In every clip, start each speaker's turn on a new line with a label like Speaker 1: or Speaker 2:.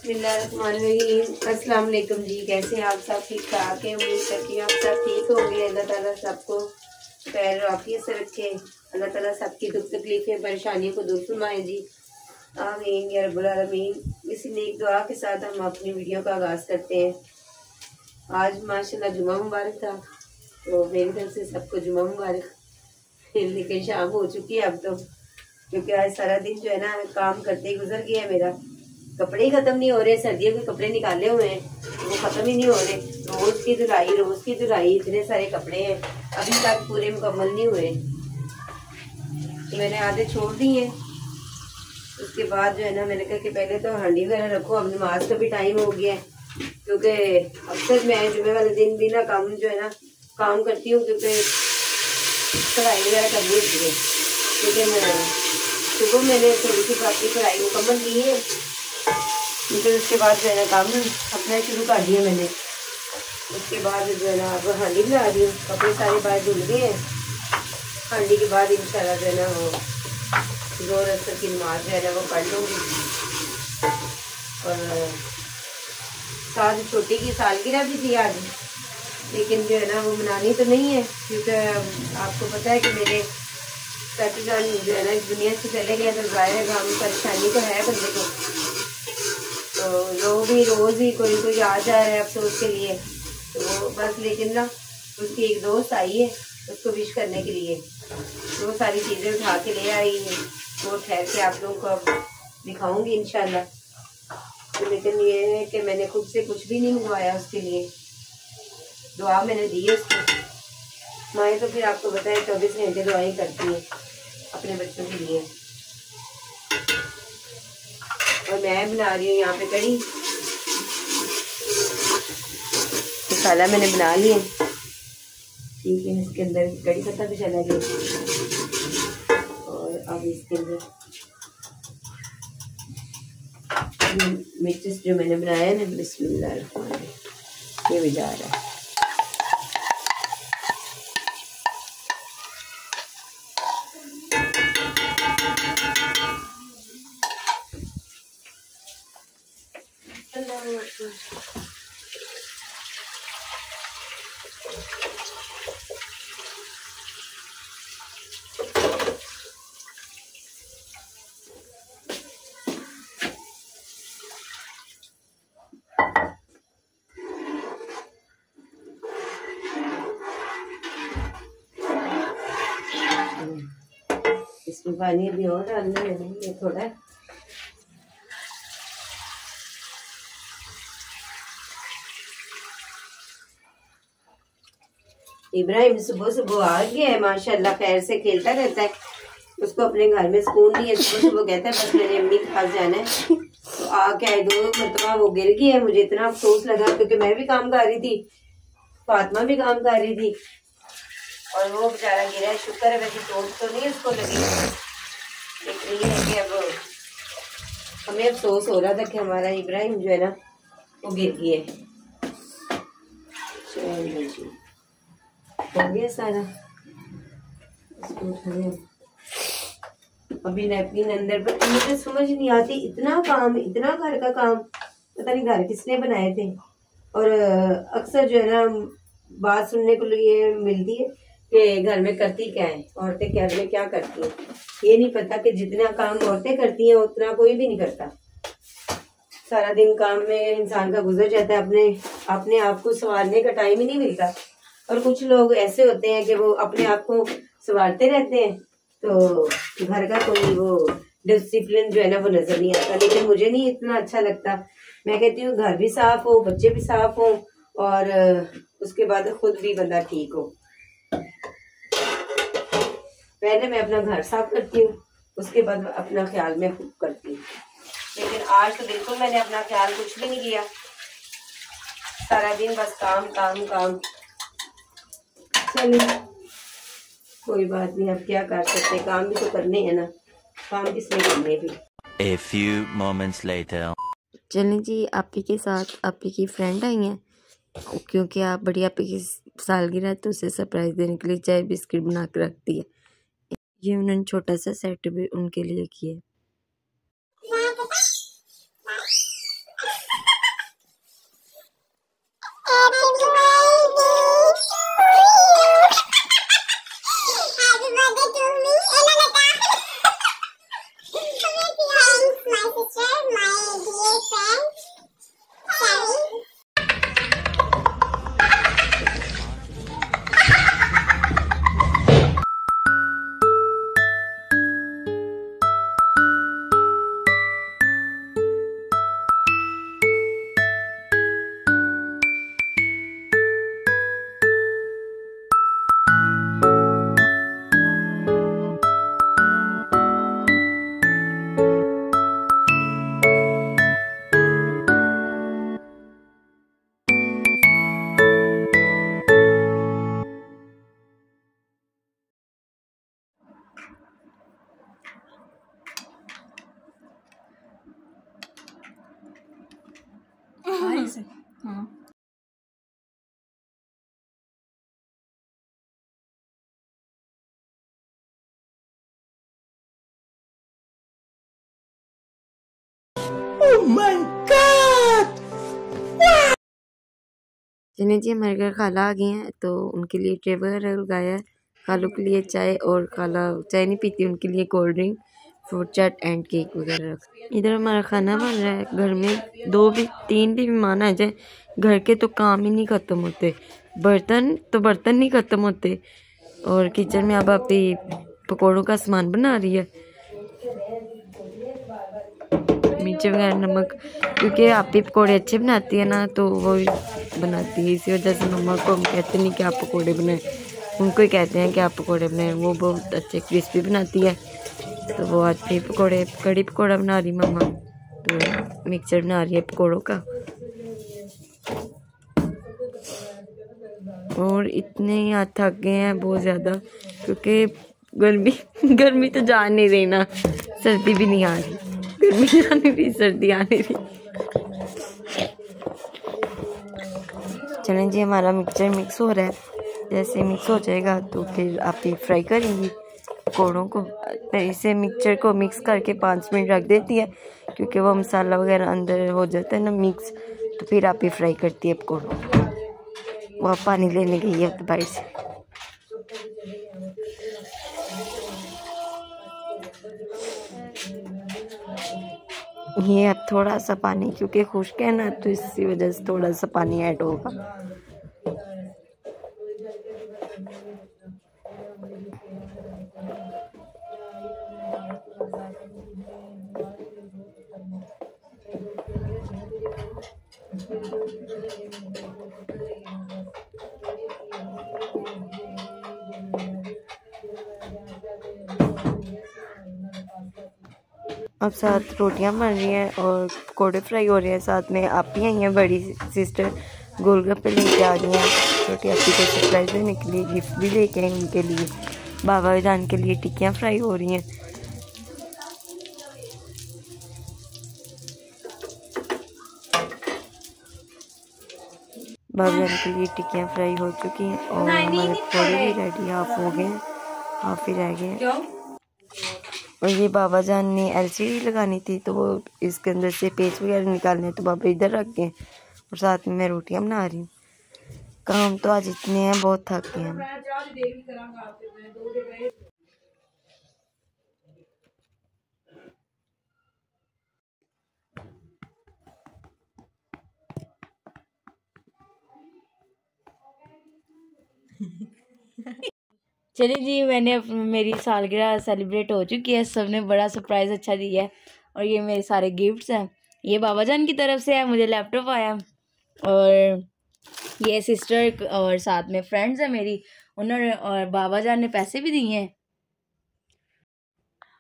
Speaker 1: बिस्मिल्लाहिर्रहमानिर्रहीम। अस्सलाम वालेकुम जी। कैसे हैं आप सब? ठीक ठाक है? उम्मीद करती हूँ आप सब ठीक होंगे। अल्लाह ताला सबको खैर आफियत से रखे। अल्लाह ताला सबकी दुख तकलीफें परेशानियों को दूर फरमाए जी। आमीन या रब्बुल आलमीन। इसी नेक दुआ के साथ हम अपनी वीडियो का आगाज़ करते हैं। आज माशाल्लाह जुमा मुबारक था, तो मेरी तरफ से सबको जुमा मुबारक। लेकिन शाम हो चुकी है अब तो, क्योंकि आज सारा दिन जो है ना काम करते ही गुजर गया है मेरा। कपड़े ही खत्म नहीं हो रहे, सर्दियों के कपड़े निकाले हुए हैं वो खत्म ही नहीं हो रहे। रोज की धुलाई, इतने सारे कपड़े हैं अभी तक पूरे मुकम्मल नहीं हुए, तो मैंने आधे छोड़ दिए। उसके बाद जो है ना मैंने कहा कि पहले तो हांडी वगैरह रखो, अब नमाज का भी टाइम हो गया है। क्योंकि अक्सर मैं जुमे वाले दिन भी ना काम जो है ना काम करती हूँ, क्योंकि कढ़ाई वगैरह करनी होती है। लेकिन सुबह मैंने थोड़ी सी अपनी कढ़ाई मुकम्मल की है, लेकिन उसके बाद जो है ना काम अपना शुरू कर दिया मैंने। उसके बाद जो है ना अब हांडी में आ रही हूँ, कपड़े सारे बाहर धुल गए हैं। हांडी के बाद इंशाल्लाह जो है ना वो जोर असर की नमाज जो है ना वो पढ़ लूँगी। और साथ छोटी की सालगिरह भी थी आज, लेकिन जो है ना वो मनानी तो नहीं है, क्योंकि आपको पता है कि मेरे सचजान जो है ना इस दुनिया से चले गए, तो ज़ाहिर है काम परेशानी तो है बंदे को। तो लोग भी रोज़ ही कोई आ जा रहा है अफसोस के लिए, तो वो बस। लेकिन ना उसकी एक दोस्त आई है उसको विश करने के लिए, तो वो सारी चीज़ें उठा के ले आई है, वो ठहर के आप लोगों को अब दिखाऊंगी इंशाल्लाह। तो लेकिन ये है कि मैंने खुद से कुछ भी नहीं मंगवाया उसके लिए, दुआ मैंने दी है उसको। माएँ तो फिर आपको बताए 24 घंटे दुआएं करती हैं अपने बच्चों के लिए। और मैं बना रही हूँ यहाँ पे कड़ी। मसाला मैंने बना लिया, ठीक है। इसके अंदर कड़ी पत्ता भी चला गया, और अब इसके अंदर मिर्च जो मैंने बनाया है ना, बिस्मिल्लाह ये भी जा रहा है। इसमें पानी भी और डालना है, ये थोड़ा इब्राहिम सुबह सुबह आ गया है माशाल्लाह, खैर से खेलता रहता है। उसको अपने घर में सुकून नहीं है, सुबह सुबह कहता है बस मेरी अम्मी के पास जाना है। तो आके 2 मरतबा वो गिर गया है, मुझे इतना अफसोस लगा, क्योंकि मैं भी काम कर रही थी, फातिमा भी काम कर रही थी, और वो बेचारा गिरा है। शुक्र है वैसे चोट तो नहीं उसको लगी, लेकिन ये है कि अब हमें अफसोस हो रहा था कि हमारा इब्राहिम जो है ना वो गिर गया है। हो गया सारा, इसको उठाने अभी नैपकिन अंदर। पर मुझे समझ नहीं आती, इतना काम, इतना घर का काम, पता नहीं घर किसने बनाए थे। और अक्सर जो है ना बात सुनने को लिए मिलती है कि घर में करती क्या है औरतें, घर में क्या करती हैं। ये नहीं पता कि जितना काम औरतें करती हैं उतना कोई भी नहीं करता। सारा दिन काम में इंसान का गुजर जाता है, अपने आप को संवारने का टाइम ही नहीं मिलता। और कुछ लोग ऐसे होते हैं कि वो अपने आप को संवारते रहते हैं, तो घर का कोई वो डिसिप्लिन जो है ना वो नजर नहीं आता। लेकिन मुझे नहीं इतना अच्छा लगता। मैं कहती हूँ घर भी साफ हो, बच्चे भी साफ हो, और उसके बाद खुद भी बंदा ठीक हो। पहले मैं अपना घर साफ करती हूँ, उसके बाद अपना ख्याल मैं खुद करती हूँ। लेकिन आज तो बिल्कुल मैंने अपना ख्याल कुछ भी नहीं किया, सारा दिन बस काम काम काम। चलिए कोई बात नहीं, अब क्या कर सकते, काम भी तो करने हैं ना, काम किसने करने भी।
Speaker 2: A few moments later.
Speaker 3: चलें जी, आपी के साथ आपी की फ्रेंड आई हैं, क्योंकि आप बड़ी आपी की सालगिरह, तो उसे सरप्राइज़ देने के लिए चाय बिस्किट बना के रखती है। ये उन्होंने छोटा सा सेट भी उनके लिए किया। हाँ चलिए जी, हमारे घर खाला आ गए हैं तो उनके लिए ट्रे वगैरह लगाया है। खालों के लिए चाय, और खाला चाय नहीं पीती, उनके लिए cold drink, fruit chaat and cake वगैरह रखा। इधर हमारा खाना बन रहा है। घर में 3 भी मेहमान आ जाए, घर के तो काम ही नहीं ख़त्म होते। बर्तन नहीं ख़त्म होते। और किचन में अब आप पकौड़ों का सामान बना रही है, मिर्च वगैरह, नमक, क्योंकि आप भी पकौड़े अच्छे बनाती है ना, तो वो बनाती है। इसी वजह से मम्मा को हम कहते नहीं कि आप पकौड़े बनाएं, उनको ही कहते हैं कि आप पकौड़े बनाएं। वो बहुत अच्छे क्रिस्पी बनाती है। तो वो आज भी कड़ी पकौड़ा बना रही मम्मा, तो मिक्सचर बना रही है पकौड़ों का। और इतने आज थक गए हैं बहुत ज़्यादा, क्योंकि गर्मी तो जा नहीं रही ना, सर्दी भी नहीं आ रही। गर्मी जाने रही, सर्दी आने रही। चलें जी, हमारा मिक्सचर मिक्स हो रहा है। जैसे मिक्स हो जाएगा तो फिर आप ये फ्राई करेंगी पकौड़ों को। इसे मिक्सचर को मिक्स करके 5 मिनट रख देती है, क्योंकि वो मसाला वगैरह अंदर हो जाता है ना मिक्स, तो फिर आप ये फ्राई करती है पकौड़ों। वो आप पानी लेने गई है तो बाहर से। ये अब थोड़ा सा पानी, क्योंकि खुश्क है ना, तो इसी वजह से थोड़ा सा पानी ऐड होगा। अब साथ रोटियां बन रही हैं और पकौड़े फ्राई हो रहे हैं। साथ में आप ही आई हैं, बड़ी सिस्टर गोलगप्पे लेके आ रही हैं छोटी आपी को सरप्राइज देने के लिए। गिफ्ट भी लेके आई उनके लिए। बाबा जान के लिए टिक्कियाँ फ्राई हो रही हैं। बाबा जान के लिए टिक्कियाँ फ्राई हो चुकी हैं और हमारे पकौड़े भी रेडी, हाफ हो गए हैं, हाफ ही रह गए हैं। और ये बाबा जान ने एलसीडी लगानी थी, तो वो इसके अंदर से पेच वगैरह निकालने, तो बाबा इधर रख गए। और साथ में मैं रोटियां बना रही हूँ। काम तो आज इतने हैं, बहुत थक गए हैं। चलिए जी, मैंने मेरी सालगिरह सेलिब्रेट हो चुकी है। सबने बड़ा सरप्राइज़ अच्छा दिया है। और ये मेरे सारे गिफ्ट्स हैं। ये बाबा जान की तरफ से है, मुझे लैपटॉप आया। और ये सिस्टर और साथ में फ्रेंड्स हैं मेरी, उन्होंने और बाबा जान ने पैसे भी दिए हैं।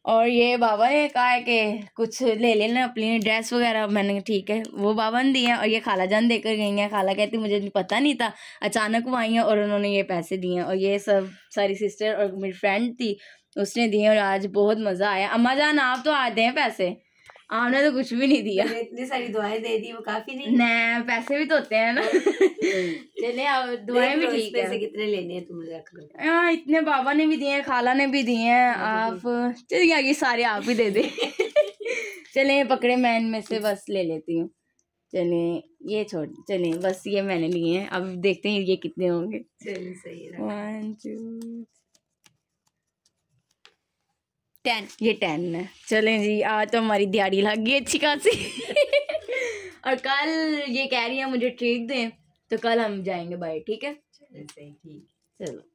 Speaker 3: और ये बाबा ने कहा है कि कुछ ले लेना अपनी ड्रेस वगैरह। मैंने ठीक है, वो बाबा ने दिए हैं। और ये खाला जान देकर गई हैं। खाला कहती मुझे पता नहीं था, अचानक वो आई हैं और उन्होंने ये पैसे दिए हैं। और ये सब सारी सिस्टर और मेरी फ्रेंड थी, उसने दिए। और आज बहुत मज़ा आया। अम्मा जान आप तो आते हैं पैसे, आपने तो कुछ भी नहीं दिया।
Speaker 1: इतनी सारी दुआएं दे दी, वो काफी नहीं।
Speaker 3: न पैसे भी तो होते हैं ना। चले अब दुआएं भी ठीक है।
Speaker 1: पैसे कितने लेने हैं तुम रख लो।
Speaker 3: हाँ, इतने बाबा ने भी दिए हैं, खाला ने भी दिए हैं। आप चलिए आगे सारे आप ही दे दे। चले पकड़े, मैं इनमें से बस ले लेती हूँ। चले ये छोड़, चले बस ये मैंने लिए हैं। अब देखते हैं ये कितने होंगे।
Speaker 1: चलिए सही है।
Speaker 3: 1 2 10, ये 10 है। चलें जी, आज तो हमारी दिहाड़ी लग गई अच्छी खासी।
Speaker 4: और कल ये कह रही है मुझे ट्रीट दें, तो कल हम जाएंगे बाहर, ठीक है?
Speaker 1: सही, ठीक।
Speaker 4: चलो